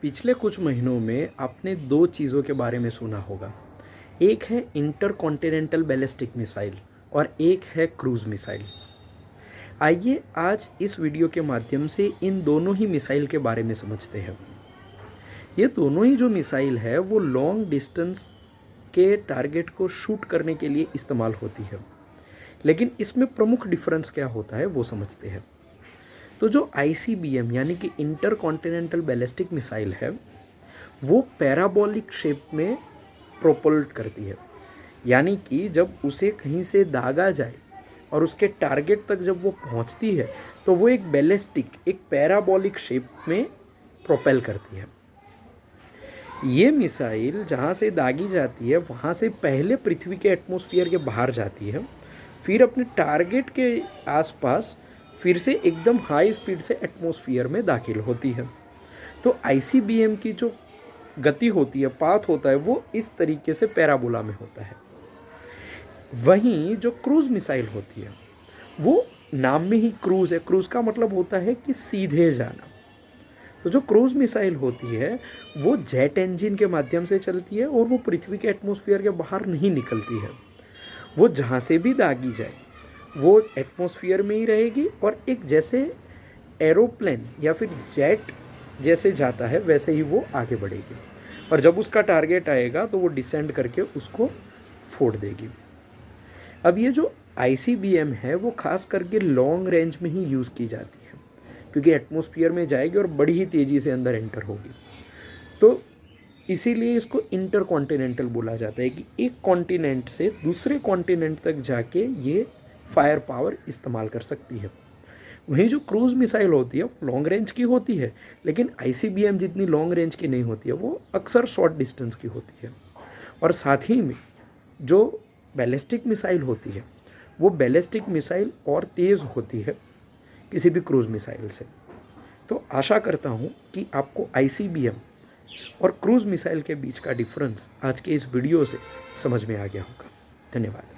पिछले कुछ महीनों में आपने दो चीज़ों के बारे में सुना होगा। एक है इंटरकॉन्टिनेंटल बैलिस्टिक मिसाइल और एक है क्रूज़ मिसाइल। आइए आज इस वीडियो के माध्यम से इन दोनों ही मिसाइल के बारे में समझते हैं। ये दोनों ही जो मिसाइल है वो लॉन्ग डिस्टेंस के टारगेट को शूट करने के लिए इस्तेमाल होती है, लेकिन इसमें प्रमुख डिफरेंस क्या होता है वो समझते हैं। तो जो ICBM यानी कि इंटरकॉन्टिनेंटल बैलिस्टिक मिसाइल है वो पैराबोलिक शेप में प्रोपल्ट करती है, यानी कि जब उसे कहीं से दागा जाए और उसके टारगेट तक जब वो पहुंचती है तो वो एक बैलिस्टिक एक पैराबोलिक शेप में प्रोपेल करती है। ये मिसाइल जहाँ से दागी जाती है वहाँ से पहले पृथ्वी के एटमॉस्फेयर के बाहर जाती है, फिर अपने टारगेट के आसपास फिर से एकदम हाई स्पीड से एटमॉस्फेयर में दाखिल होती है। तो ICBM की जो गति होती है, पाथ होता है, वो इस तरीके से पैराबोला में होता है। वहीं जो क्रूज़ मिसाइल होती है वो नाम में ही क्रूज़ है। क्रूज़ का मतलब होता है कि सीधे जाना। तो जो क्रूज़ मिसाइल होती है वो जेट इंजन के माध्यम से चलती है और वो पृथ्वी के एटमॉस्फेयर के बाहर नहीं निकलती है। वो जहाँ से भी दागी जाए वो एटमॉस्फेयर में ही रहेगी और एक जैसे एरोप्लेन या फिर जेट जैसे जाता है वैसे ही वो आगे बढ़ेगी और जब उसका टारगेट आएगा तो वो डिसेंड करके उसको फोड़ देगी। अब ये जो ICBM है वो खास करके लॉन्ग रेंज में ही यूज़ की जाती है, क्योंकि एटमॉस्फेयर में जाएगी और बड़ी ही तेज़ी से अंदर एंटर होगी। तो इसीलिए इसको इंटरकॉन्टिनेंटल बोला जाता है कि एक कॉन्टिनेंट से दूसरे कॉन्टिनेंट तक जाके ये फायर पावर इस्तेमाल कर सकती है। वहीं जो क्रूज़ मिसाइल होती है वो लॉन्ग रेंज की होती है, लेकिन ICBM जितनी लॉन्ग रेंज की नहीं होती है, वो अक्सर शॉर्ट डिस्टेंस की होती है। और साथ ही में जो बैलिस्टिक मिसाइल होती है वो बैलिस्टिक मिसाइल और तेज़ होती है किसी भी क्रूज़ मिसाइल से। तो आशा करता हूँ कि आपको ICBM और क्रूज़ मिसाइल के बीच का डिफरेंस आज के इस वीडियो से समझ में आ गया होगा। धन्यवाद।